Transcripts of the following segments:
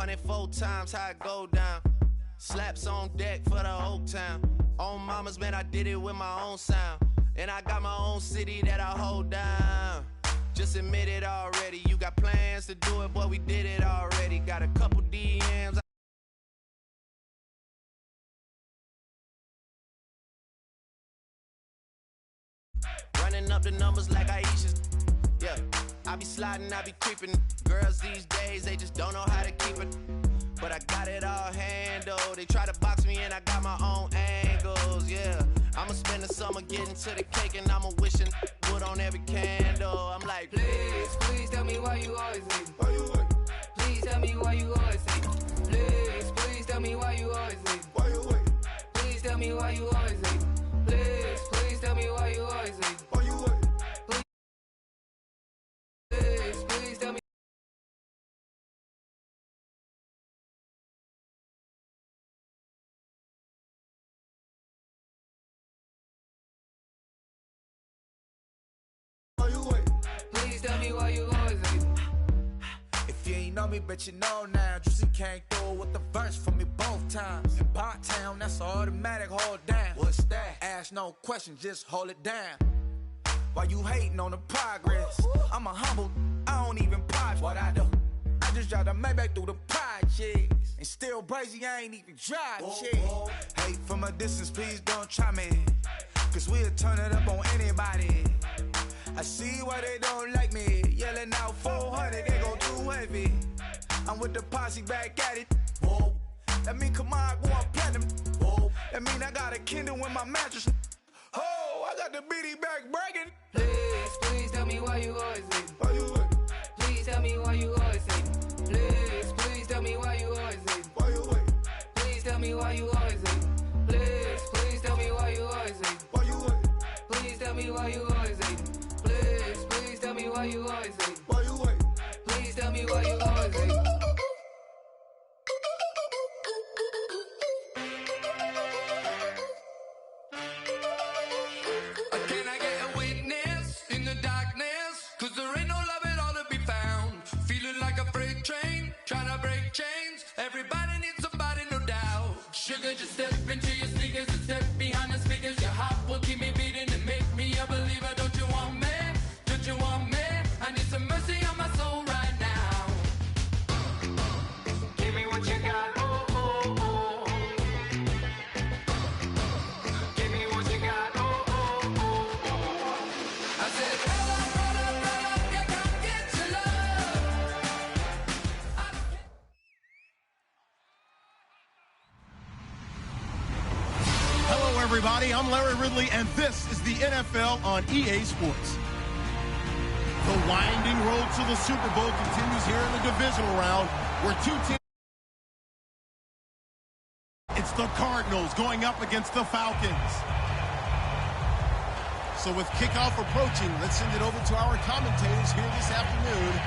Won it 4 times, how it go down. Slaps on deck for the whole town. On mamas, man, I did it with my own sound. And I got my own city that I hold down. Just admit it already. You got plans to do it, boy, we did it already. Got a couple DMs. Running up the numbers like Aisha's. Yeah, I be sliding, I be creeping. Girls these days, they just don't know how to keep it. But I got it all handled. They try to box me in, I got my own angles, yeah. I'ma spend the summer getting to the cake and I'ma wishing wood on every candle. I'm like, please, please tell me why you always leave. Why you wait? Please tell me why you always leave. Please, please tell me why you always leave. Why you wait? Please tell me why you always leave. Please, please tell me why you always leave. Why you wait? Please, please tell me. Please tell me why you always leave. If you ain't know me, bet you know now. Juicy came through with the verse for me both times. In Bot Town, that's automatic, hold down. What's that? Ask no question, just hold it down. Why you hating on the progress? I'm a humble, I don't even pause what I do. I just drive the Maybach through the projects. And still brazy, I ain't even drive shit. Hate from a distance, please don't try me. Cause we'll turn it up on anybody. I see why they don't like me. Yelling out 400, they go too heavy. I'm with the posse back at it. Whoa. That mean come on, go on platinum. Whoa. That mean I got a Kindle in my mattress. Oh, I got the BD back breaking. Please, please tell me why you always leave. Why you wait? Please tell me why you always leave. Please, please tell me why you always leave. Why you wait? Please tell me why you always leave. Please, please tell me why you always leave. Why you wait? Please tell me why you always leave. Please, please tell me why you always leave. Why you wait? Please tell me why you always leave. Can I get a witness in the darkness? Cause there ain't no love at all to be found. Feeling like a freight train, trying to break chains. Everybody needs somebody, no doubt. Sugar, just step into your sneakers and step behind the speakers. Your heart will keep me beating and make me a believer. Don't you want me? Don't you want me? I need some mercy on my soul right now. Give me what you got, oh, oh, oh. Give me what you got, oh, oh, oh, oh. I said, roll up, yeah, come get your love. Hello, everybody. I'm Larry Ridley, and this is the NFL on EA Sports. The winding road to the Super Bowl continues here in the divisional round, where two teams. It's the Cardinals going up against the Falcons. So with kickoff approaching, let's send it over to our commentators here this afternoon,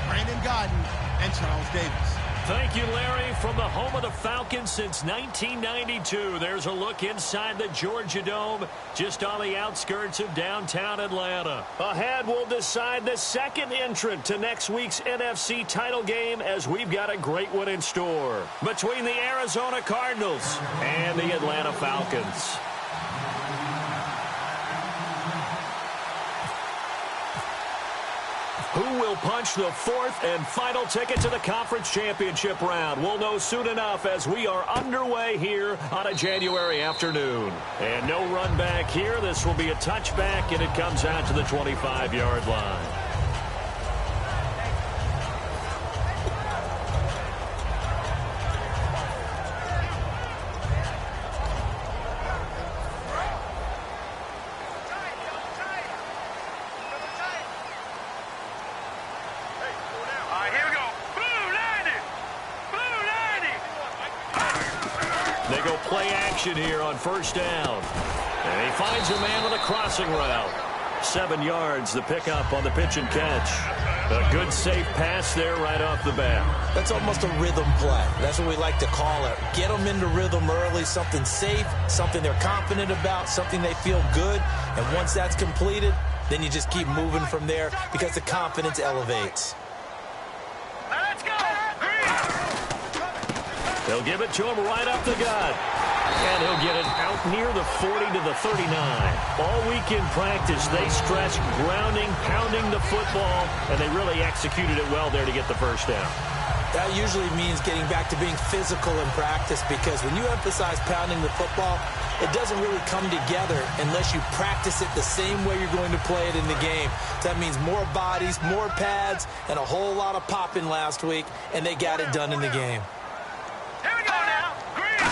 Brandon Godden and Charles Davis. Thank you, Larry. From the home of the Falcons since 1992, there's a look inside the Georgia Dome, just on the outskirts of downtown Atlanta. Ahead, we'll decide the second entrant to next week's NFC title game, as we've got a great one in store between the Arizona Cardinals and the Atlanta Falcons. Who will punch the fourth and final ticket to the conference championship round? We'll know soon enough as we are underway here on a January afternoon. And no run back here. This will be a touchback, and it comes out to the 25-yard line. They go play action here on first down. And he finds a man with a crossing route. 7 yards, the pickup on the pitch and catch. A good, safe pass there right off the bat. That's almost a rhythm play. That's what we like to call it. Get them into rhythm early, something safe, something they're confident about, something they feel good. And once that's completed, then you just keep moving from there because the confidence elevates. Let's go! They'll give it to him right up the gut. And he'll get it out near the 40 to the 39. All week in practice, they stressed grounding, pounding the football, and they really executed it well there to get the first down. That usually means getting back to being physical in practice, because when you emphasize pounding the football, it doesn't really come together unless you practice it the same way you're going to play it in the game. So that means more bodies, more pads, and a whole lot of popping last week, and they got it done in the game. Here we go now. Green.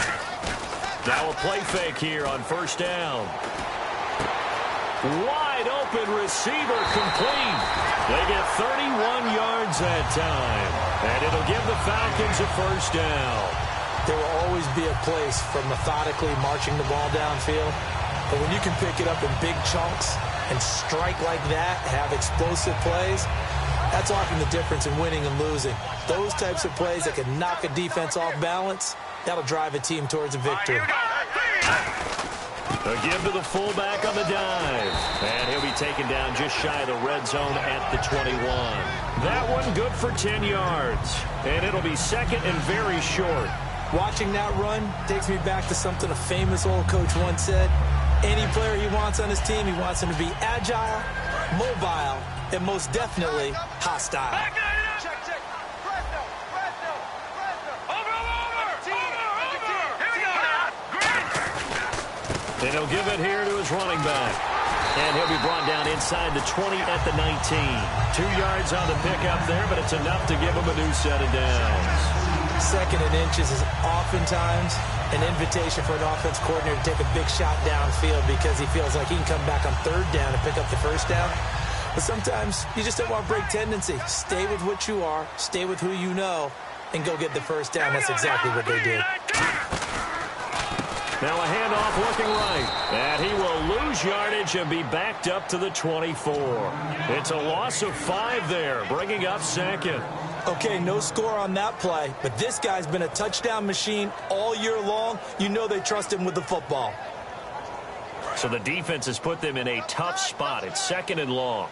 Now a play fake here on first down. Wide open receiver complete. They get 31 yards that time. And it'll give the Falcons a first down. There will always be a place for methodically marching the ball downfield. But when you can pick it up in big chunks and strike like that, have explosive plays, that's often the difference in winning and losing. Those types of plays that can knock a defense off balance, that'll drive a team towards a victory. A give to the fullback on the dive. And he'll be taken down just shy of the red zone at the 21. That one good for 10 yards. And it'll be second and very short. Watching that run takes me back to something a famous old coach once said. Any player he wants on his team, he wants him to be agile, mobile, and most definitely hostile. And he'll give it here to his running back. And he'll be brought down inside the 20 at the 19. 2 yards on the pickup there, but it's enough to give him a new set of downs. Second and inches is oftentimes an invitation for an offense coordinator to take a big shot downfield because he feels like he can come back on third down and pick up the first down. But sometimes you just don't want to break tendency. Stay with what you are, stay with who you know, and go get the first down. That's exactly what they did. Now a handoff looking right. And he will lose yardage and be backed up to the 24. It's a loss of 5 there, bringing up second. Okay, no score on that play, but this guy's been a touchdown machine all year long. You know they trust him with the football. So the defense has put them in a tough spot. It's second and long.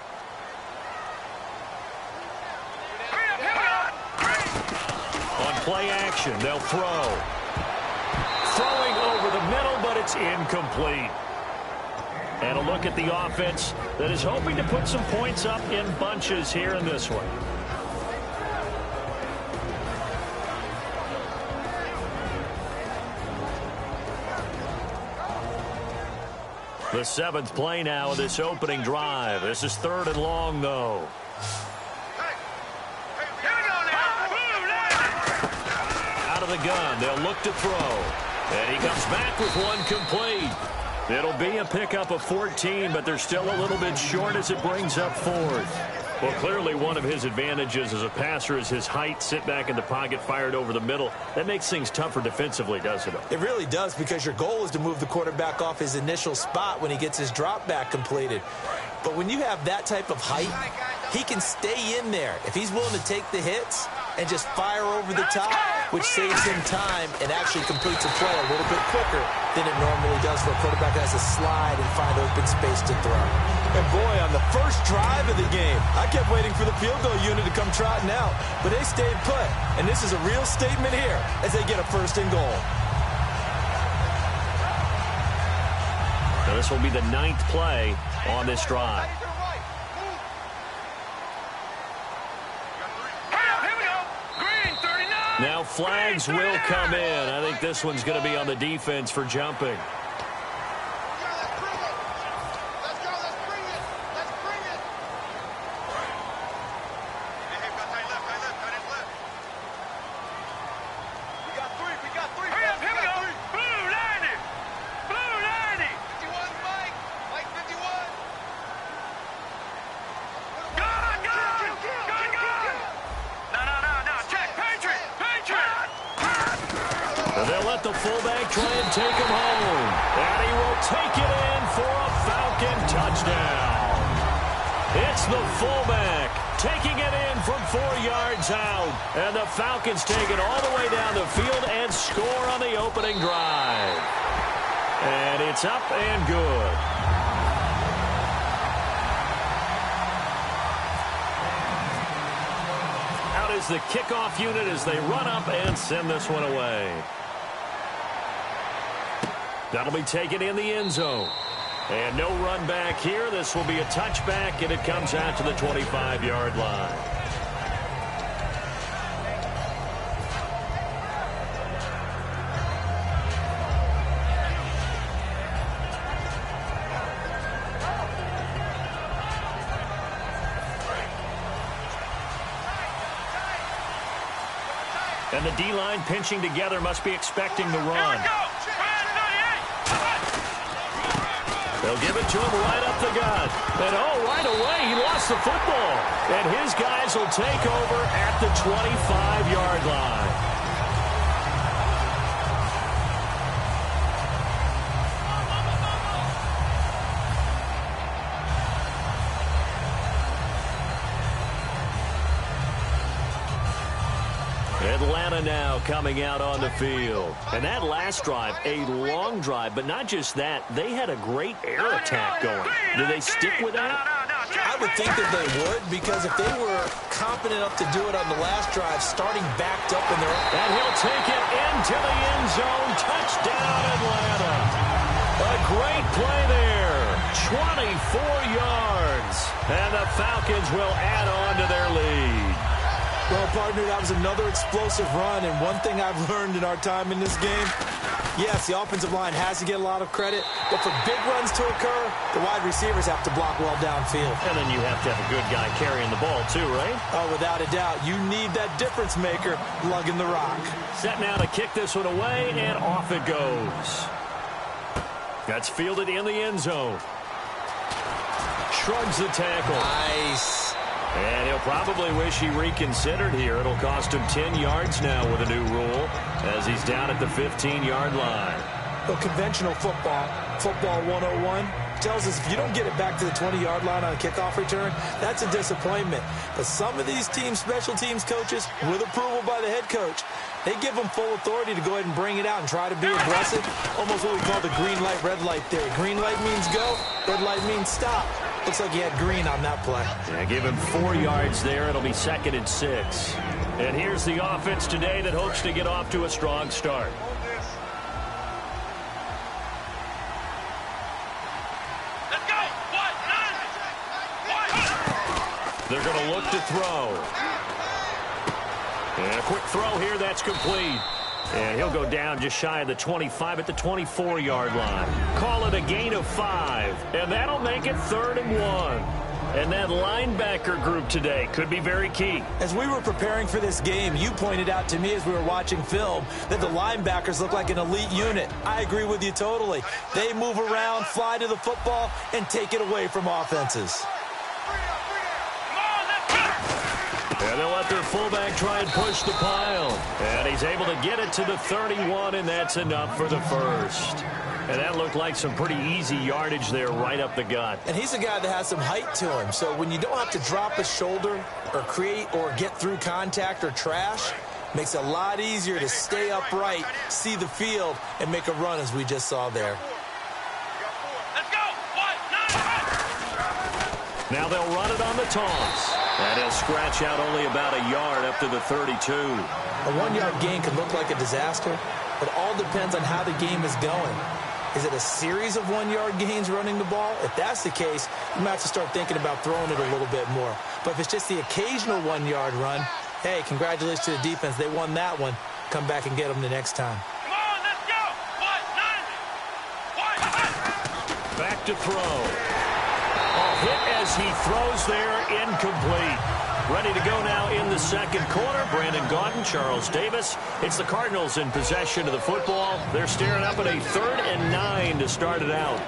On play action, they'll throw. Throwing over the middle, but it's incomplete. And a look at the offense that is hoping to put some points up in bunches here in this one. The 7th play now of this opening drive. This is third and long, though. Out of the gun, they'll look to throw. And he comes back with one complete. It'll be a pickup of 14, but they're still a little bit short as it brings up 4th. Well, clearly one of his advantages as a passer is his height. Sit back in the pocket, fired over the middle. That makes things tougher defensively, doesn't it? It really does, because your goal is to move the quarterback off his initial spot when he gets his drop back completed. But when you have that type of height, he can stay in there. If he's willing to take the hits and just fire over the top, which saves him time and actually completes a play a little bit quicker than it normally does for a quarterback that has to slide and find open space to throw. And boy, on the first drive of the game, I kept waiting for the field goal unit to come trotting out, but they stayed put. And this is a real statement here as they get a first and goal. Now this will be the 9th play on this drive. Now flags will come in. I think this one's going to be on the defense for jumping. They'll let the fullback try and take him home. And he will take it in for a Falcon touchdown. It's the fullback taking it in from 4 yards out. And the Falcons take it all the way down the field and score on the opening drive. And it's up and good. is the kickoff unit as they run up and send this one away. That'll be taken in the end zone. And no run back here. This will be a touchback, and it comes out to the 25-yard line. And the D-line pinching together must be expecting the run. They'll give it to him right up the gut. And, right away, he lost the football. And his guys will take over at the 25-yard line. Atlanta now coming out on the field. And that last drive, a long drive, but not just that, they had a great air attack going. Do they stick with that? I would think that they would, because if they were confident enough to do it on the last drive, starting backed up in their own... And he'll take it into the end zone. Touchdown, Atlanta. A great play there. 24 yards. And the Falcons will add on to their lead. Well, partner, that was another explosive run, and one thing I've learned in our time in this game, yes, the offensive line has to get a lot of credit, but for big runs to occur, the wide receivers have to block well downfield. And then you have to have a good guy carrying the ball too, right? Oh, without a doubt. You need that difference maker lugging the rock. Set now to kick this one away, and off it goes. That's fielded in the end zone. Shrugs the tackle. Nice. And he'll probably wish he reconsidered here. It'll cost him 10 yards now with a new rule as he's down at the 15-yard line. Well, conventional football 101, tells us if you don't get it back to the 20-yard line on a kickoff return, that's a disappointment. But some of these teams, special teams coaches, with approval by the head coach, they give them full authority to go ahead and bring it out and try to be aggressive. Almost what we call the green light, red light theory. Green light means go, red light means stop. Looks like he had green on that play. Yeah, give him 4 yards there. It'll be 2nd and 6. And here's the offense today that hopes to get off to a strong start. Let's go. They're going to look to throw. And a quick throw here. That's complete. And he'll go down just shy of the 25 at the 24-yard line. Call it a gain of 5. And that'll make it 3rd and 1. And that linebacker group today could be very key. As we were preparing for this game, you pointed out to me as we were watching film that the linebackers look like an elite unit. I agree with you totally. They move around, fly to the football, and take it away from offenses. And they'll let their fullback try and push the pile. And he's able to get it to the 31, and that's enough for the first. And that looked like some pretty easy yardage there right up the gut. And he's a guy that has some height to him. So when you don't have to drop a shoulder or create or get through contact or trash, makes it a lot easier to stay upright, see the field, and make a run as we just saw there. Let's go. Now they'll run it on the toss. And he'll scratch out only about a yard up to the 32. A 1-yard gain can look like a disaster, but all depends on how the game is going. Is it a series of 1-yard gains running the ball? If that's the case, you might have to start thinking about throwing it a little bit more. But if it's just the occasional 1-yard run, hey, congratulations to the defense. They won that one. Come back and get them the next time. Come on, let's go. Back to throw. A hit as he throws there, incomplete. Ready to go now in the second quarter. Brandon Gaudin, Charles Davis. It's the Cardinals in possession of the football. They're staring up at a 3rd and 9 to start it out.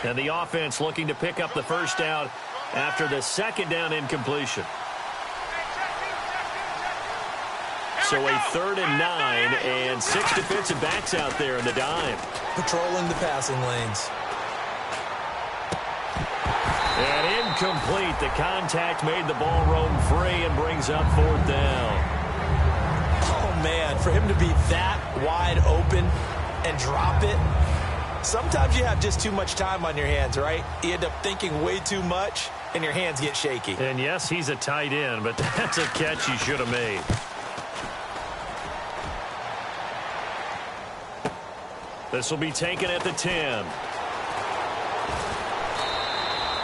And the offense looking to pick up the first down after the 2nd down incompletion. So a 3rd and 9 and 6 defensive backs out there in the dime. Patrolling the passing lanes. And incomplete. The contact made the ball roam free and brings up 4th down. Oh, man, for him to be that wide open and drop it, sometimes you have just too much time on your hands, right? You end up thinking way too much, and your hands get shaky. And yes, he's a tight end, but that's a catch he should have made. This will be taken at the 10.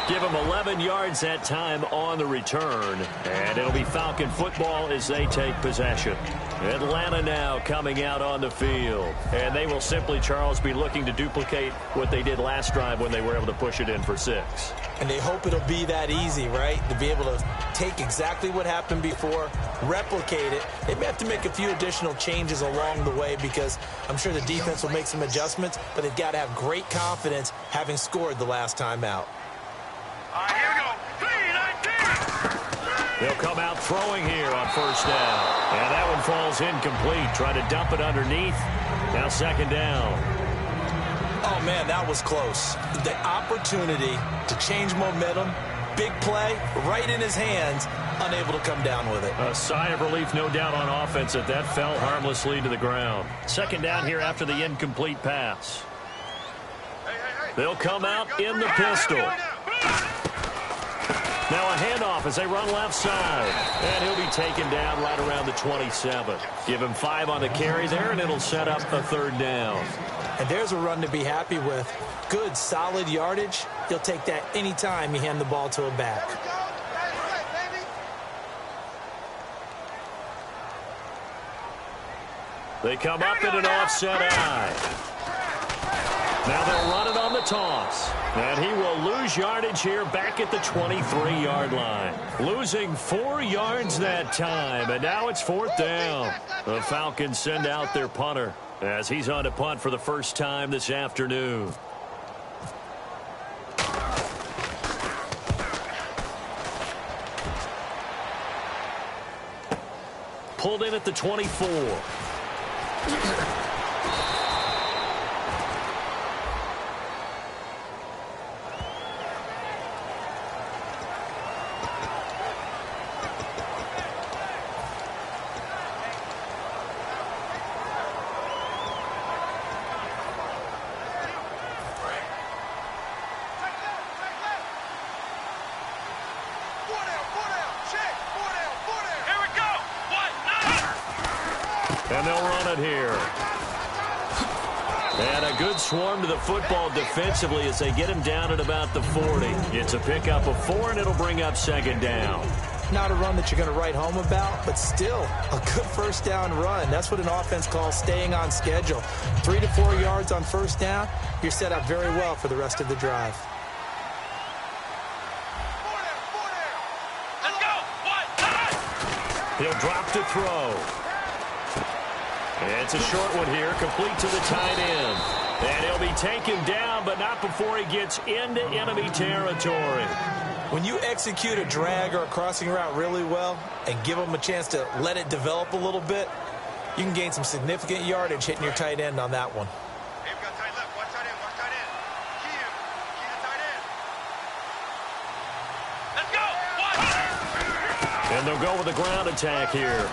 Give him 11 yards that time on the return. And it'll be Falcon football as they take possession. Atlanta now coming out on the field. And they will simply, Charles, be looking to duplicate what they did last drive when they were able to push it in for 6. And they hope it'll be that easy, right? To be able to take exactly what happened before, replicate it. They may have to make a few additional changes along the way because I'm sure the defense will make some adjustments, but they've got to have great confidence having scored the last time out. All right, here we go. 3-19. They'll come out throwing here on first down. And that one falls incomplete. Try to dump it underneath. Now second down. Oh, man, that was close. The opportunity to change momentum, big play, right in his hands, unable to come down with it. A sigh of relief, no doubt, on offense that fell harmlessly to the ground. Second down here after the incomplete pass. They'll come out in the pistol. Now a handoff as they run left side. And he'll be taken down right around the 27. Give him 5 on the carry there, and it'll set up a third down. And there's a run to be happy with. Good, solid yardage. He'll take that anytime you hand the ball to a back. They come up in an offset eye. Now they'll run it on the toss. And he will lose yardage here back at the 23-yard line. Losing 4 yards that time. And now it's fourth down. The Falcons send out their punter as he's on to punt for the first time this afternoon. Pulled in at the 24. And they'll run it here. And a good swarm to the football defensively as they get him down at about the 40. It's a pickup of 4, and it'll bring up second down. Not a run that you're going to write home about, but still a good first down run. That's what an offense calls staying on schedule. 3 to 4 yards on first down, you're set up very well for the rest of the drive. Let's go. He'll drop to throw. It's a short one here, complete to the tight end. And he'll be taken down, but not before he gets into enemy territory. When you execute a drag or a crossing route really well and give them a chance to let it develop a little bit, you can gain some significant yardage hitting your tight end on that one. Hey, we got tight left. Watch tight end. Watch tight end. Key him. Key the tight end. Let's go. Watch. And they'll go with a ground attack here.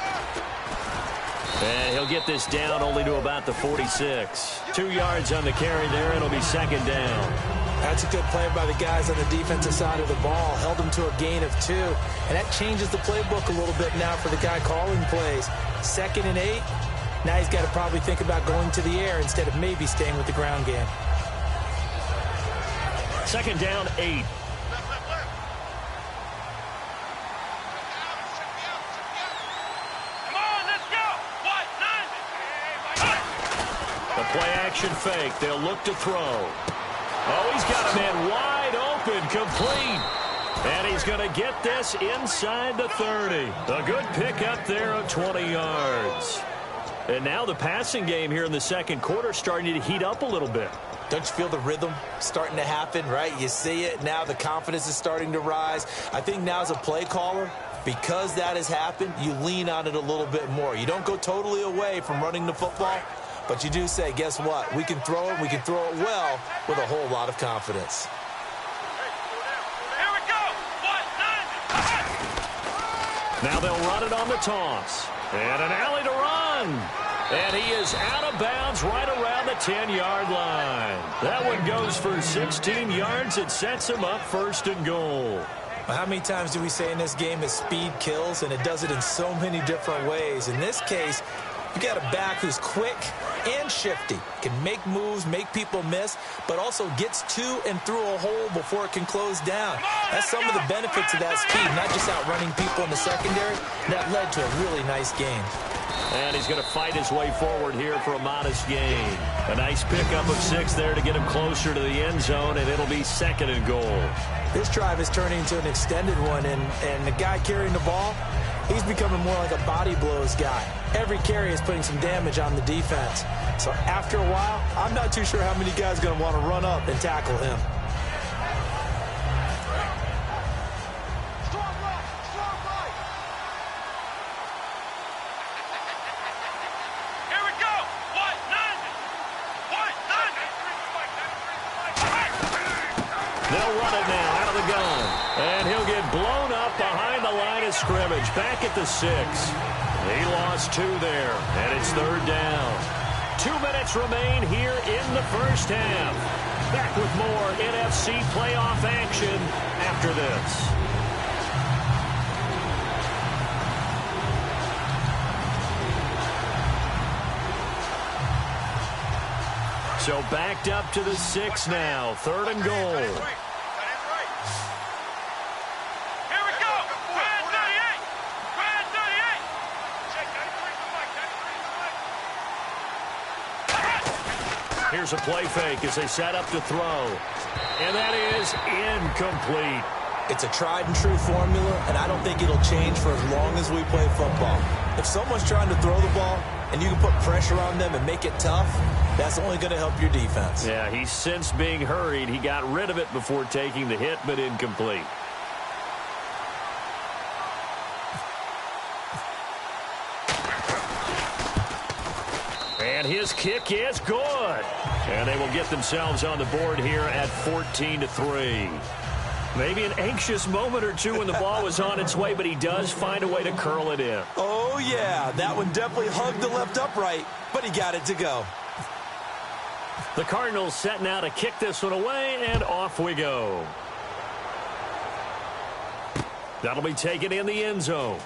And he'll get this down only to about the 46. 2 yards on the carry there, and it'll be second down. That's a good play by the guys on the defensive side of the ball. Held them to a gain of 2. And that changes the playbook a little bit now for the guy calling plays. 2nd and 8. Now he's got to probably think about going to the air instead of maybe staying with the ground game. Second down, 8. Play-action fake. They'll look to throw. Oh, he's got a man wide open, complete. And he's going to get this inside the 30. A good pickup there of 20 yards. And now the passing game here in the second quarter starting to heat up a little bit. Don't you feel the rhythm starting to happen, right? You see it now. The confidence is starting to rise. I think now as a play caller, because that has happened, you lean on it a little bit more. You don't go totally away from running the football. But you do say, guess what? We can throw it. We can throw it well with a whole lot of confidence. Here we go. Now they'll run it on the toss. And an alley to run. run. And he is out of bounds right around the 10-yard line. That one goes for 16 yards. It sets him up 1st and goal. How many times do we say in this game that speed kills, and it does it in so many different ways? In this case, you got a back who's quick and shifty, can make moves, make people miss, but also gets to and through a hole before it can close down. That's some of the benefits of that speed, not just outrunning people in the secondary. That led to a really nice game. And he's going to fight his way forward here for a modest gain. A nice pickup of 6 there to get him closer to the end zone, and it'll be 2nd and goal. This drive is turning into an extended one, and the guy carrying the ball, he's becoming more like a body blows guy. Every carry is putting some damage on the defense. So after a while, I'm not too sure how many guys are going to want to run up and tackle him. They'll run it now out of the gun. And he'll get blown up behind the line of scrimmage. Back at the 6. He lost 2 there, and it's 3rd down. 2 minutes remain here in the first half. Back with more NFC playoff action after this. So backed up to the 6 now. 3rd and goal. Here's a play fake as they set up to throw. And that is incomplete. It's a tried and true formula, and I don't think it'll change for as long as we play football. If someone's trying to throw the ball and you can put pressure on them and make it tough, that's only going to help your defense. Yeah, he's since being hurried. He got rid of it before taking the hit, but incomplete. And his kick is good. And they will get themselves on the board here at 14-3. Maybe an anxious moment or two when the ball was on its way, but he does find a way to curl it in. Oh, yeah. That one definitely hugged the left upright, but he got it to go. The Cardinals set now to kick this one away, and off we go. That'll be taken in the end zone.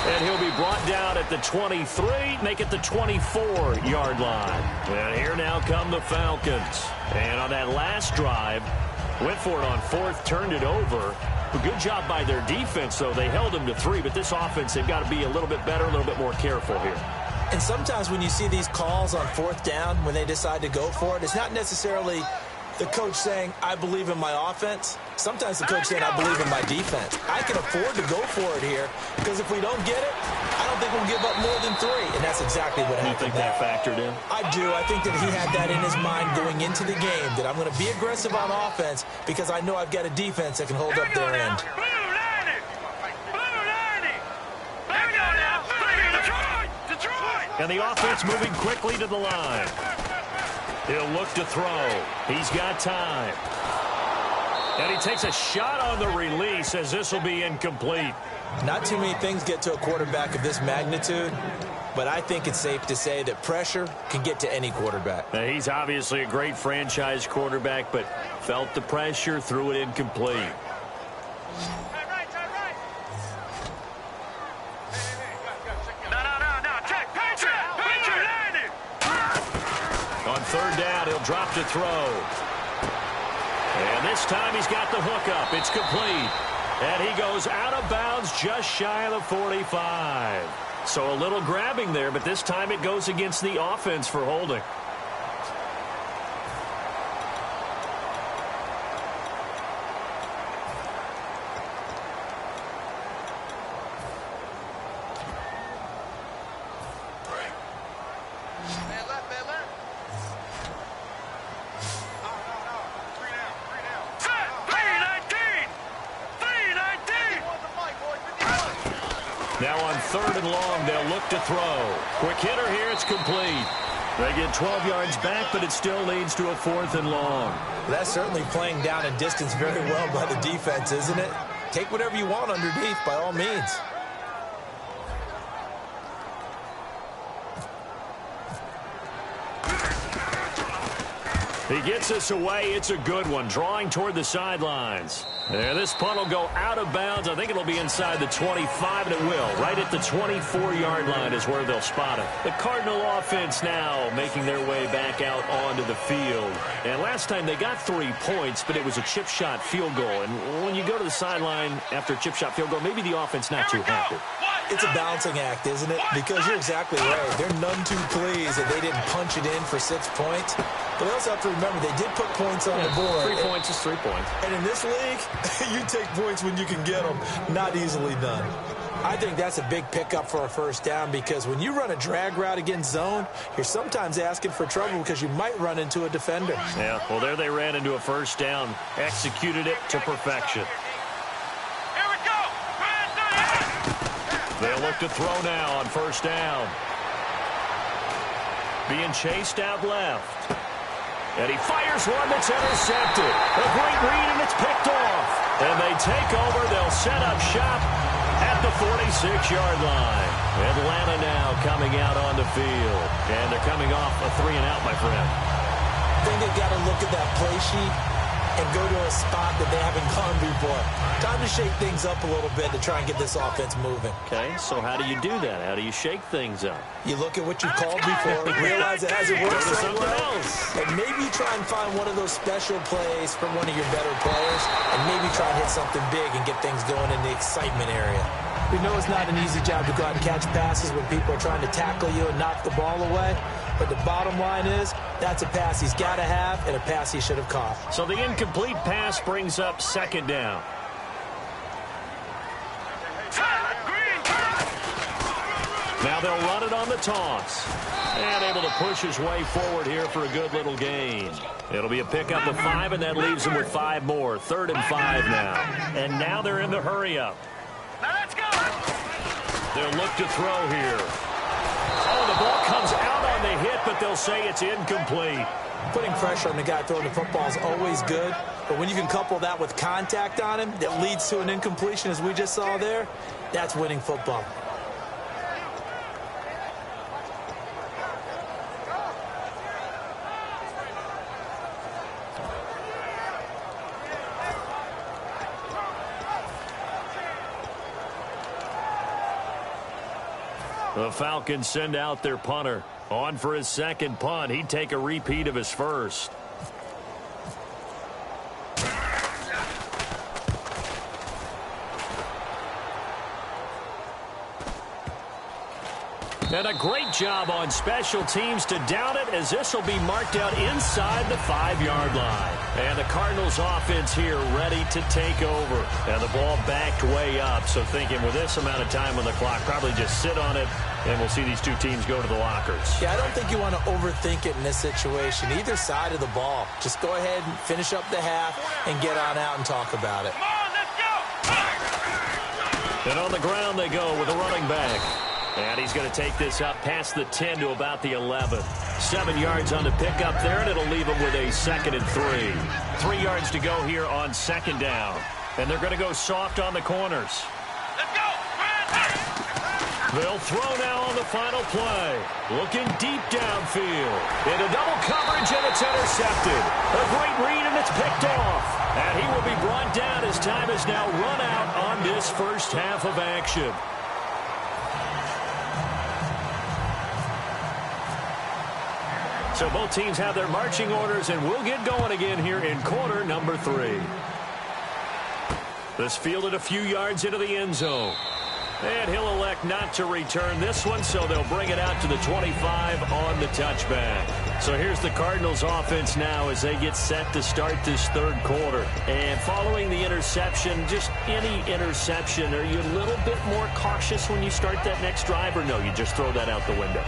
And he'll be brought down at the 23, make it the 24-yard line. And here now come the Falcons. And on that last drive, went for it on 4th, turned it over. A good job by their defense, though. They held them to 3, but this offense, they've got to be a little bit better, a little bit more careful here. And sometimes when you see these calls on 4th down, when they decide to go for it, it's not necessarily the coach saying, I believe in my offense. Sometimes the coach saying, I believe in my defense. I can afford to go for it here because if we don't get it, I don't think we'll give up more than 3. And that's exactly what happened. You think that factored in? I do. I think that he had that in his mind going into the game, that I'm going to be aggressive on offense because I know I've got a defense that can hold up their end. And the offense moving quickly to the line. He'll look to throw. He's got time. And he takes a shot on the release as this will be incomplete. Not too many things get to a quarterback of this magnitude, but I think it's safe to say that pressure can get to any quarterback. Now, he's obviously a great franchise quarterback, but felt the pressure, threw it incomplete. On 3rd down, he'll drop to throw. And this time he's got the hook up. It's complete. And he goes out of bounds just shy of the 45. So a little grabbing there, but this time it goes against the offense for holding. Now on 3rd and long, they'll look to throw. Quick hitter here, it's complete. They get 12 yards back, but it still leads to a 4th and long. That's certainly playing down a distance very well by the defense, isn't it? Take whatever you want underneath, by all means. He gets us away. It's a good one. Drawing toward the sidelines. And this punt will go out of bounds. I think it'll be inside the 25, and it will. Right at the 24-yard line is where they'll spot it. The Cardinal offense now making their way back out onto the field. And last time they got 3 points, but it was a chip shot field goal. And when you go to the sideline after a chip shot field goal, maybe the offense not too happy. It's a balancing act, isn't it? Because you're exactly right. They're none too pleased that they didn't punch it in for 6 points. But they also have to remember they did put points on the board. 3 points is 3 points. And in this league, you take points when you can get them. Not easily done. I think that's a big pickup for a first down because when you run a drag route against zone, you're sometimes asking for trouble because you might run into a defender. Yeah, well, there they ran into a first down. Executed it to perfection. Here we go. They'll look to throw now on first down. Being chased out left. And he fires one that's intercepted. A great read, and it's picked off. And they take over. They'll set up shop at the 46-yard line. Atlanta now coming out on the field. And they're coming off a 3-and-out, my friend. I think they've got to look at that play sheet and go to a spot that they haven't gone before. Time to shake things up a little bit to try and get this offense moving. Okay, so how do you do that? How do you shake things up? You look at what you called before, realize it hasn't worked so well, and maybe try and find one of those special plays from one of your better players, and maybe try and hit something big and get things going in the excitement area. We know it's not an easy job to go out and catch passes when people are trying to tackle you and knock the ball away. But the bottom line is, that's a pass he's got to have and a pass he should have caught. So the incomplete pass brings up second down. Now they'll run it on the toss. And able to push his way forward here for a good little gain. It'll be a pickup of 5, and that leaves him with 5 more. 3rd and 5 now. And now they're in the hurry-up. Now let's go. They'll look to throw here. Oh, the ball comes out on the hit, but they'll say it's incomplete. Putting pressure on the guy throwing the football is always good, but when you can couple that with contact on him that leads to an incompletion, as we just saw there, that's winning football. The Falcons send out their punter. On for his second punt. He'd take a repeat of his first. And a great job on special teams to down it, as this will be marked out inside the 5-yard line. And the Cardinals offense here ready to take over. And the ball backed way up. So thinking with this amount of time on the clock, probably just sit on it, and we'll see these two teams go to the lockers. Yeah, I don't think you want to overthink it in this situation. Either side of the ball. Just go ahead and finish up the half and get on out and talk about it. Come on, let's go. And on the ground they go with a running back. And he's going to take this up past the 10 to about the 11. 7 yards on the pickup there, and it'll leave him with a 2nd and 3. 3 yards to go here on second down. And they're going to go soft on the corners. Let's go. They'll throw now on the final play. Looking deep downfield. Into double coverage, and it's intercepted. A great read, and it's picked off. And he will be brought down as time is now run out on this first half of action. So both teams have their marching orders, and we'll get going again here in quarter number 3. This fielded a few yards into the end zone. And he'll elect not to return this one, so they'll bring it out to the 25 on the touchback. So here's the Cardinals offense now as they get set to start this third quarter. And following the interception, just any interception, are you a little bit more cautious when you start that next drive, or no, you just throw that out the window?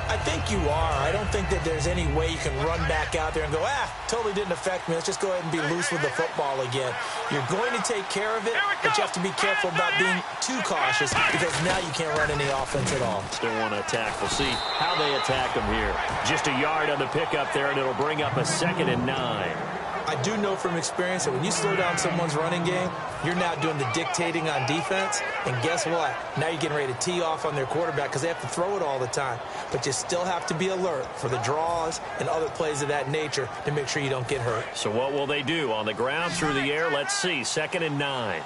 I think you are. I don't think that there's any way you can run back out there and go, totally didn't affect me. Let's just go ahead and be loose with the football again. You're going to take care of it, but you have to be careful about being too cautious because now you can't run any offense at all. Still want to attack. We'll see how they attack them here. Just a yard on the pickup there, and it'll bring up a 2nd and 9. I do know from experience that when you slow down someone's running game, you're now doing the dictating on defense. And guess what? Now you're getting ready to tee off on their quarterback because they have to throw it all the time. But you still have to be alert for the draws and other plays of that nature to make sure you don't get hurt. So what will they do? On the ground, through the air? Let's see. 2nd and 9.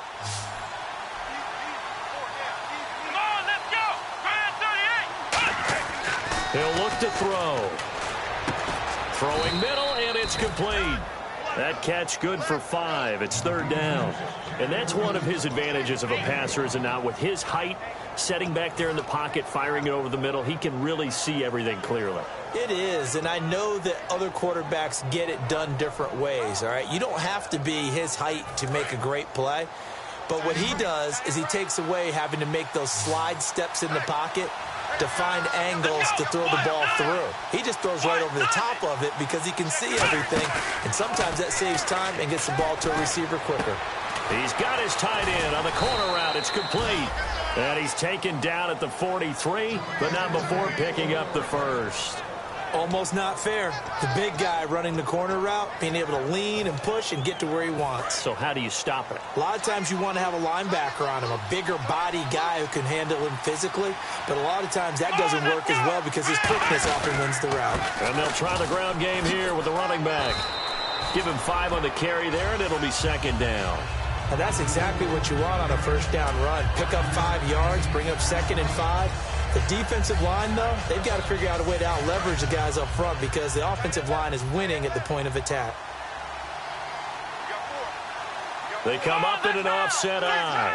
He'll look to throw. Throwing middle, and it's complete. That catch good for 5. It's 3rd down. And that's one of his advantages of a passer, is it not? With his height, setting back there in the pocket, firing it over the middle, he can really see everything clearly. It is, and I know that other quarterbacks get it done different ways, all right? You don't have to be his height to make a great play. But what he does is he takes away having to make those slide steps in the pocket to find angles to throw the ball through. He just throws right over the top of it because he can see everything, and sometimes that saves time and gets the ball to a receiver quicker. He's got his tight end on the corner route. It's complete. And he's taken down at the 43, but not before picking up the first. Almost not fair. The big guy running the corner route, being able to lean and push and get to where he wants. So how do you stop it? A lot of times you want to have a linebacker on him, a bigger body guy who can handle him physically. But a lot of times that doesn't work as well because his quickness often wins the route. And they'll try the ground game here with the running back. Give him 5 on the carry there, and it'll be 2nd down. And that's exactly what you want on a 1st down run. Pick up 5 yards, bring up 2nd and 5. The defensive line, though, they've got to figure out a way to out-leverage the guys up front because the offensive line is winning at the point of attack. They come up in an offset eye.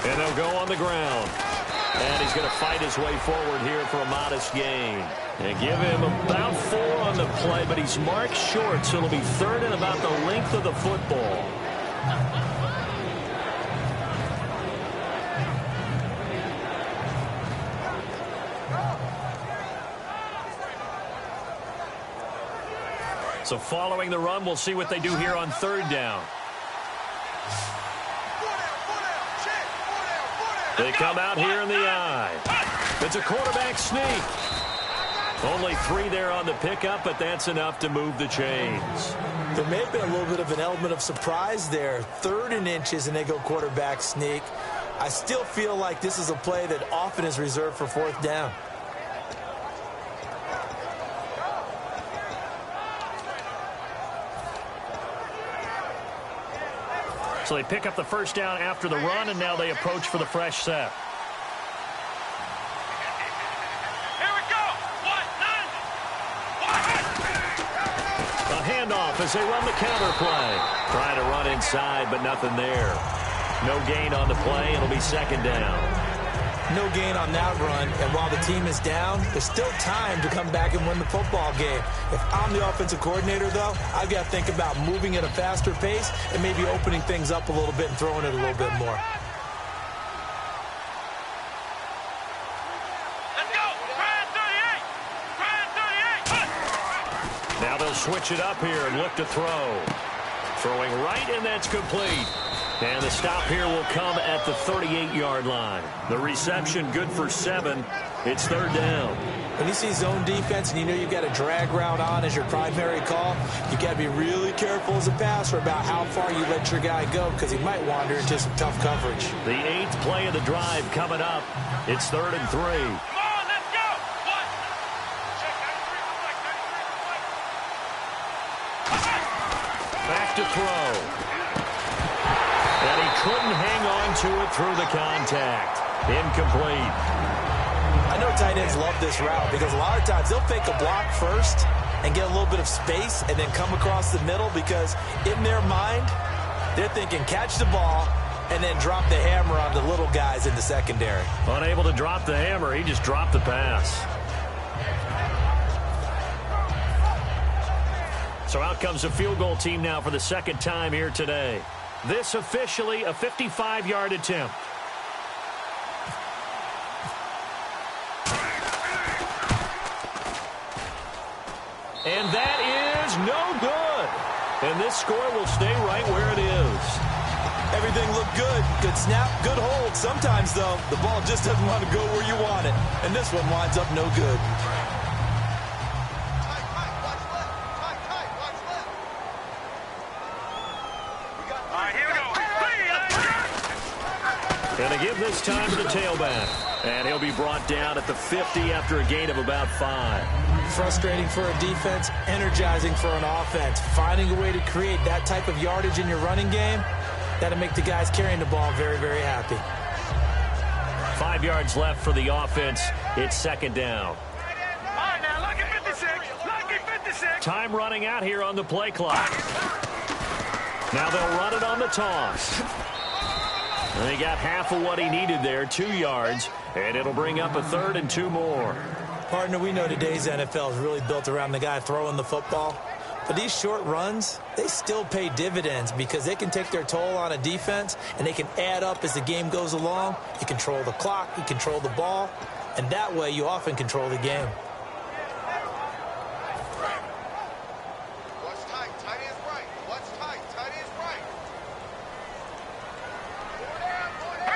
And they'll go on the ground. And he's going to fight his way forward here for a modest gain. And give him about 4 on the play, but he's marked short, so it'll be 3rd and about the length of the football. So following the run, we'll see what they do here on 3rd down. They come out here in the eye. It's a quarterback sneak. Only 3 there on the pickup, but that's enough to move the chains. There may have been a little bit of an element of surprise there. 3rd and inches, and they go quarterback sneak. I still feel like this is a play that often is reserved for 4th down. So they pick up the 1st down after the run, and now they approach for the fresh set. Here we go. A handoff as they run the counter play. Trying to run inside, but nothing there. No gain on the play. It'll be 2nd down. No gain on that run, and while the team is down, there's still time to come back and win the football game. If I'm the offensive coordinator, though, I've got to think about moving at a faster pace and maybe opening things up a little bit and throwing it a little bit more. Let's go. Grind 38. Now they'll switch it up here and look to throw. Throwing right, and that's complete. And the stop here will come at the 38-yard line. The reception good for 7. It's 3rd down. When you see zone defense and you know you've got a drag route on as your primary call, you've got to be really careful as a passer about how far you let your guy go because he might wander into some tough coverage. The 8th play of the drive coming up. It's 3rd and 3. Come on, let's go. Back to throw. And he couldn't hang on to it through the contact. Incomplete. I know tight ends love this route because a lot of times they'll fake a block first and get a little bit of space and then come across the middle because in their mind, they're thinking catch the ball and then drop the hammer on the little guys in the secondary. Unable to drop the hammer, he just dropped the pass. So out comes the field goal team now for the 2nd time here today. This officially a 55-yard attempt. And that is no good. And this score will stay right where it is. Everything looked good. Good snap, good hold. Sometimes, though, the ball just doesn't want to go where you want it. And this one winds up no good. Going to give this time to the tailback. And he'll be brought down at the 50 after a gain of about 5. Frustrating for a defense, energizing for an offense. Finding a way to create that type of yardage in your running game, that'll make the guys carrying the ball very, very happy. 5 yards left for the offense. It's second down. All right, now, lucky 56. Lucky 56. Time running out here on the play clock. Now they'll run it on the toss. And he got half of what he needed there, 2 yards, and it'll bring up a 3rd and 2 more. Partner, we know today's NFL is really built around the guy throwing the football. But these short runs, they still pay dividends because they can take their toll on a defense, and they can add up as the game goes along. You control the clock, you control the ball, and that way you often control the game. What's tight? Tight is right. What's tight? Tight is right.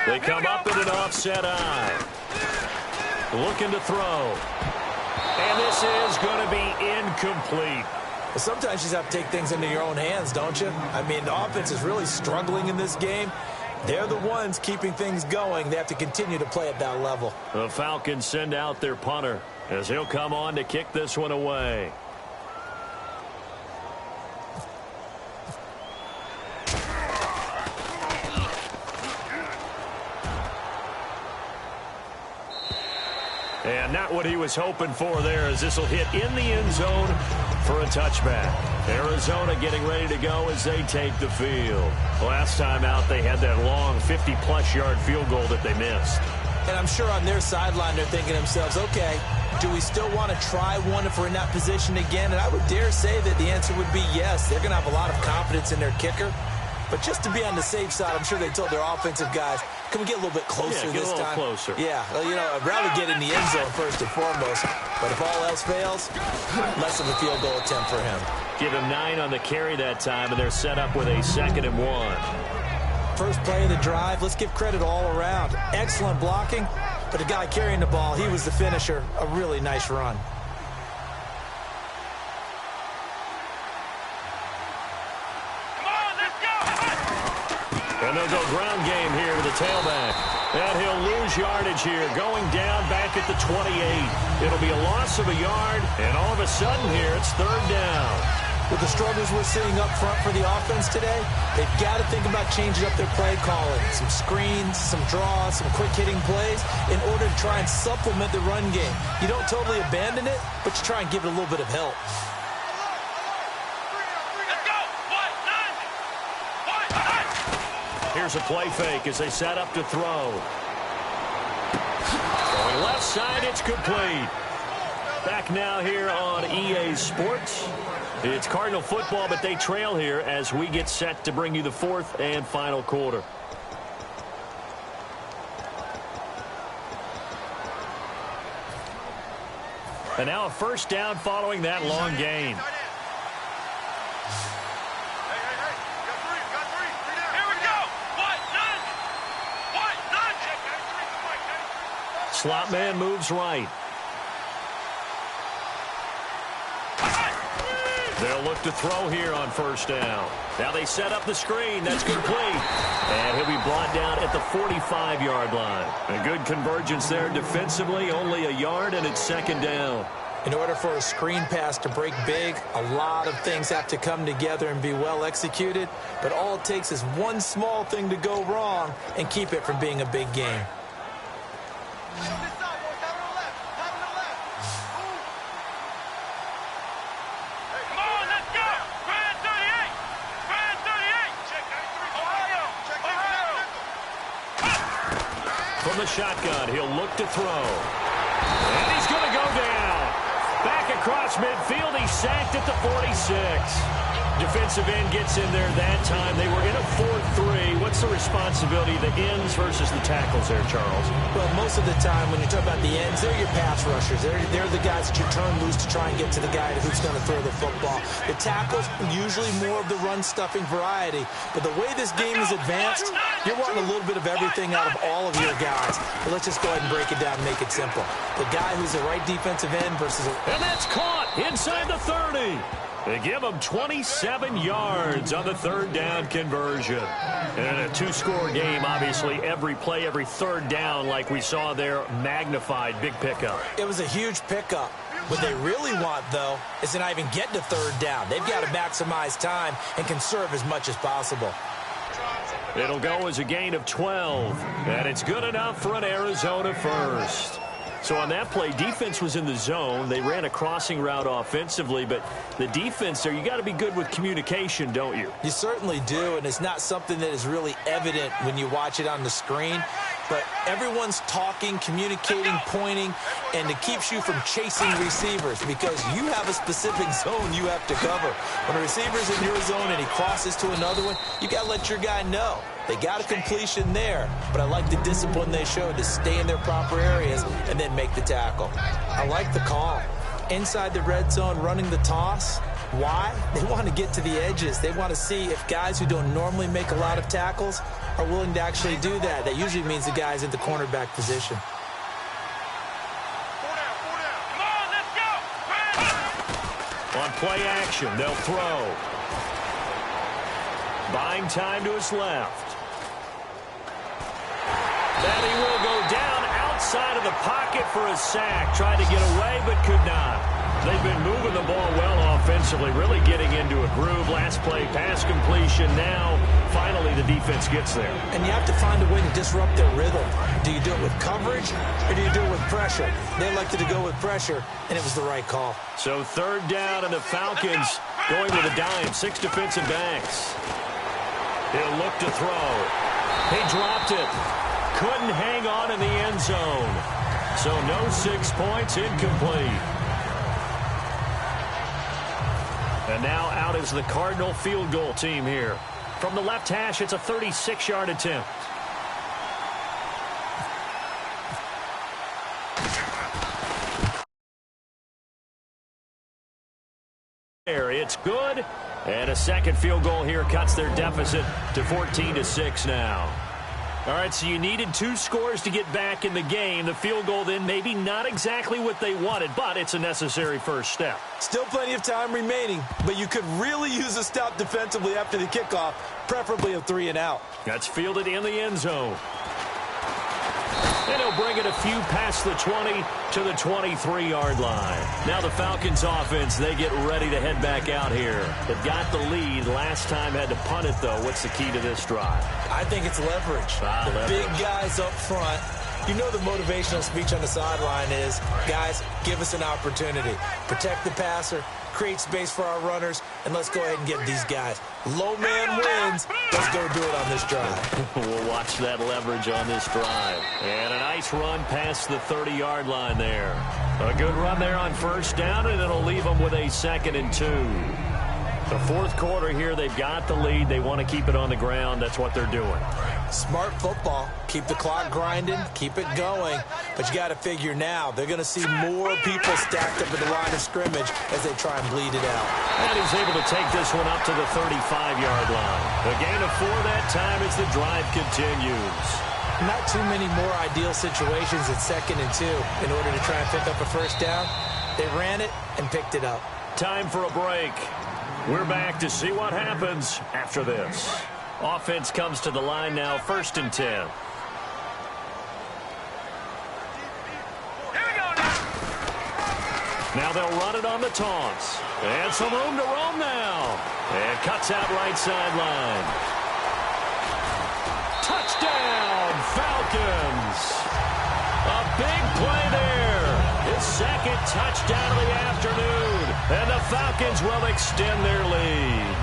They come up in an offset eye. Looking to throw. And this is going to be incomplete. Well, sometimes you just have to take things into your own hands, don't you? I mean, the offense is really struggling in this game. They're the ones keeping things going. They have to continue to play at that level. The Falcons send out their punter as he'll come on to kick this one away. And not what he was hoping for there, as this will hit in the end zone for a touchback. Arizona getting ready to go as they take the field. Last time out, they had that long 50-plus yard field goal that they missed. And I'm sure on their sideline they're thinking to themselves, okay, do we still want to try one if we're in that position again? And I would dare say that the answer would be yes. They're going to have a lot of confidence in their kicker. But just to be on the safe side, I'm sure they told their offensive guys, can we get a little bit closer this time? Closer. Yeah, well, you know, I'd rather get in the end zone first and foremost. But if all else fails, less of a field goal attempt for him. Give him 9 on the carry that time, and they're set up with a 2nd and 1. First play of the drive, let's give credit all around. Excellent blocking, but the guy carrying the ball, he was the finisher. A really nice run. And they'll go ground game here to the tailback. And he'll lose yardage here, going down back at the 28. It'll be a loss of a yard, and all of a sudden here, it's 3rd down. With the struggles we're seeing up front for the offense today, they've got to think about changing up their play calling. Some screens, some draws, some quick-hitting plays in order to try and supplement the run game. You don't totally abandon it, but you try and give it a little bit of help. Here's a play fake as they set up to throw. Going left side, it's complete. Back now here on EA Sports. It's Cardinal football, but they trail here as we get set to bring you the 4th and final quarter. And now a 1st down following that long gain. Slot man moves right. They'll look to throw here on 1st down. Now they set up the screen. That's complete. And he'll be brought down at the 45-yard line. A good convergence there defensively. Only a yard, and it's 2nd down. In order for a screen pass to break big, a lot of things have to come together and be well executed. But all it takes is one small thing to go wrong and keep it from being a big game. From the shotgun, he'll look to throw. And he's going to go down. Back across midfield, he's sacked at the 46. Defensive end gets in there that time. They were in a 4-3. What's What's the responsibility of the ends versus the tackles there, Charles? Well, most of the time when you talk about the ends, they're your pass rushers. They're the guys that you turn loose to try and get to the guy who's going to throw the football. The tackles, usually more of the run-stuffing variety. But the way this game is advanced, you're wanting a little bit of everything out of all of your guys. But let's just go ahead and break it down and make it simple. The guy who's the right defensive end versus And that's caught inside the 30. They give them 27 yards on the third down conversion. And in a two-score game, obviously, every play, every third down, like we saw there, magnified, big pickup. It was a huge pickup. What they really want, though, is to not even get to third down. They've got to maximize time and conserve as much as possible. It'll go as a gain of 12, and it's good enough for an Arizona first. So on that play, defense was in the zone. They ran a crossing route offensively, but the defense there, you got to be good with communication, don't you? You certainly do, and it's not something that is really evident when you watch it on the screen. But everyone's talking, communicating, pointing, and it keeps you from chasing receivers because you have a specific zone you have to cover. When a receiver's in your zone and he crosses to another one, you got to let your guy know. They got a completion there, but I like the discipline they showed to stay in their proper areas and then make the tackle. I like the call. Inside the red zone, running the toss. Why? They want to get to the edges. They want to see if guys who don't normally make a lot of tackles are willing to actually do that. That usually means the guy's in the cornerback position. On play action, they'll throw. Buying time to his left. That he will go down outside of the pocket for a sack. Tried to get away, but could not. They've been moving the ball well offensively, really getting into a groove. Last play, pass completion. Now, finally, the defense gets there. And you have to find a way to disrupt their rhythm. Do you do it with coverage, or do you do it with pressure? They elected to go with pressure, and it was the right call. So third down, and the Falcons going with a dime. 6 defensive backs. He'll look to throw. He dropped it. Couldn't hang on in the end zone. So no 6 points, incomplete. And now out is the Cardinal field goal team here. From the left hash, it's a 36-yard attempt. It's good. And a second field goal here cuts their deficit to 14-6 now. All right, so you needed 2 scores to get back in the game. The field goal then maybe not exactly what they wanted, but it's a necessary first step. Still plenty of time remaining, but you could really use a stop defensively after the kickoff, preferably a 3 and out. That's fielded in the end zone. And he'll bring it a few past the 20 to the 23-yard line. Now the Falcons offense, they get ready to head back out here. They've got the lead. Last time had to punt it, though. What's the key to this drive? I think it's leverage. The big guys up front. You know the motivational speech on the sideline is, guys, give us an opportunity. Protect the passer, create space for our runners, and let's go ahead and get these guys. Low man wins. Let's go do it on this drive. We'll watch that leverage on this drive. And a nice run past the 30-yard line there. A good run there on first down, and it'll leave them with a 2nd and 2. The fourth quarter here, they've got the lead. They want to keep it on the ground. That's what they're doing. Smart football. Keep the clock grinding. Keep it going. But you got to figure now, they're going to see more people stacked up at the line of scrimmage as they try and bleed it out. And he's able to take this one up to the 35-yard line. A gain of 4 that time as the drive continues. Not too many more ideal situations at 2nd and 2 in order to try and pick up a first down. They ran it and picked it up. Time for a break. We're back to see what happens after this. Offense comes to the line now, 1st and 10. Now they'll run it on the taunts. And some room to roam now. And cuts out right sideline. Touchdown, Falcons. A big play there. His 2nd touchdown of the afternoon. And the Falcons will extend their lead.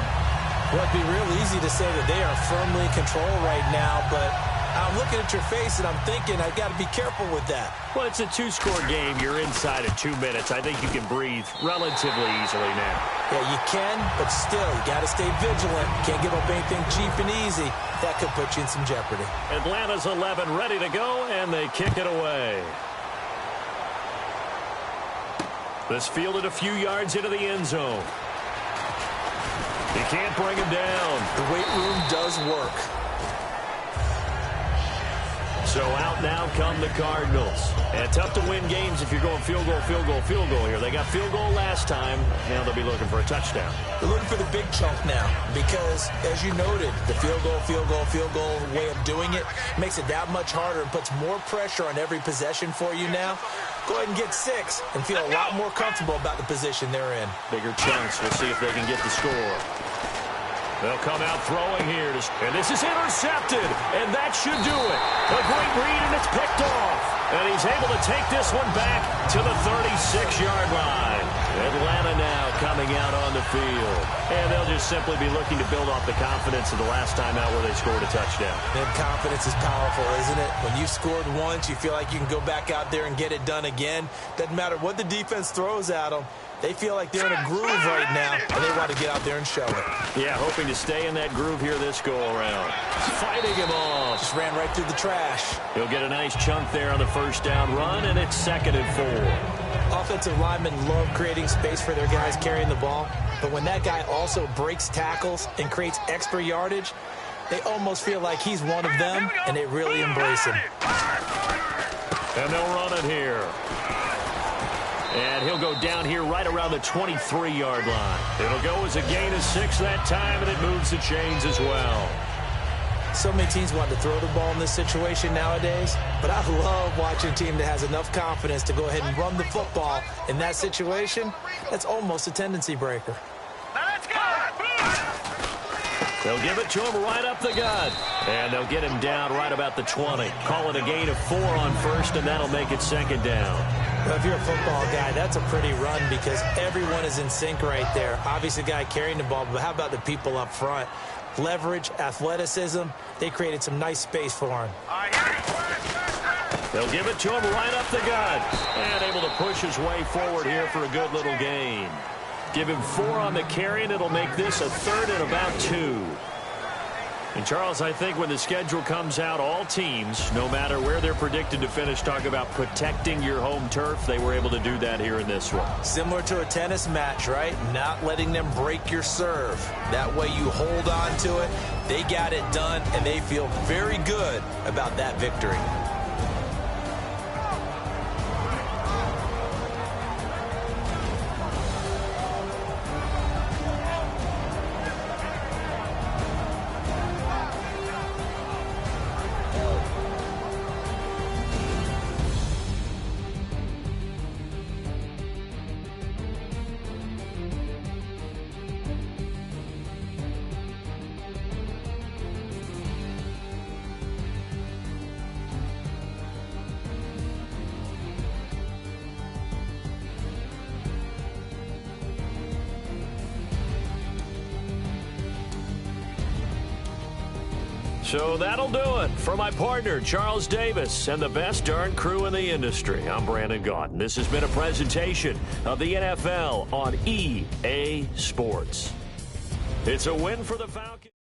Well, it'd be real easy to say that they are firmly in control right now, but I'm looking at your face, and I'm thinking I've got to be careful with that. Well, it's a two-score game. You're inside of 2 minutes. I think you can breathe relatively easily now. Yeah, you can, but still, you got to stay vigilant. Can't give up anything cheap and easy. That could put you in some jeopardy. Atlanta's 11 ready to go, and they kick it away. This fielded a few yards into the end zone. He can't bring him down. The weight room does work. So out now come the Cardinals. And tough to win games if you're going field goal, field goal, field goal here. They got field goal last time. Now they'll be looking for a touchdown. They're looking for the big chunk now because, as you noted, the field goal way of doing it makes it that much harder and puts more pressure on every possession for you now. Go ahead and get 6 and feel a lot more comfortable about the position they're in. Bigger chunks. We'll see if they can get the score. They'll come out throwing here. And this is intercepted. And that should do it. A great read, and it's picked off. And he's able to take this one back to the 36-yard line. Atlanta now coming out on the field. And they'll just simply be looking to build off the confidence of the last time out where they scored a touchdown. And confidence is powerful, isn't it? When you've scored once, you feel like you can go back out there and get it done again. Doesn't matter what the defense throws at them. They feel like they're in a groove right now, and they want to get out there and show it. Yeah, hoping to stay in that groove here this go-around. Fighting him off. Just ran right through the trash. He'll get a nice chunk there on the first down run, and it's 2nd and 4. Offensive linemen love creating space for their guys carrying the ball, but when that guy also breaks tackles and creates extra yardage, they almost feel like he's one of them, and they really embrace him. And they'll run it here. And he'll go down here right around the 23-yard line. It'll go as a gain of 6 that time, and it moves the chains as well. So many teams want to throw the ball in this situation nowadays, but I love watching a team that has enough confidence to go ahead and run the football in that situation. That's almost a tendency breaker. They'll give it to him right up the gut. And they'll get him down right about the 20. Call it a gain of 4 on first, and that'll make it 2nd down. Well, if you're a football guy, that's a pretty run because everyone is in sync right there. Obviously, the guy carrying the ball, but how about the people up front? Leverage, athleticism, they created some nice space for him. They'll give it to him right up the gut. And able to push his way forward here for a good little gain. Give him 4 on the carry, and it'll make this a 3rd and about 2. And, Charles, I think when the schedule comes out, all teams, no matter where they're predicted to finish, talk about protecting your home turf. They were able to do that here in this one. Similar to a tennis match, right? Not letting them break your serve. That way you hold on to it. They got it done, and they feel very good about that victory. So that'll do it. For my partner, Charles Davis, and the best darn crew in the industry, I'm Brandon Gaudin. This has been a presentation of the NFL on EA Sports. It's a win for the Falcons.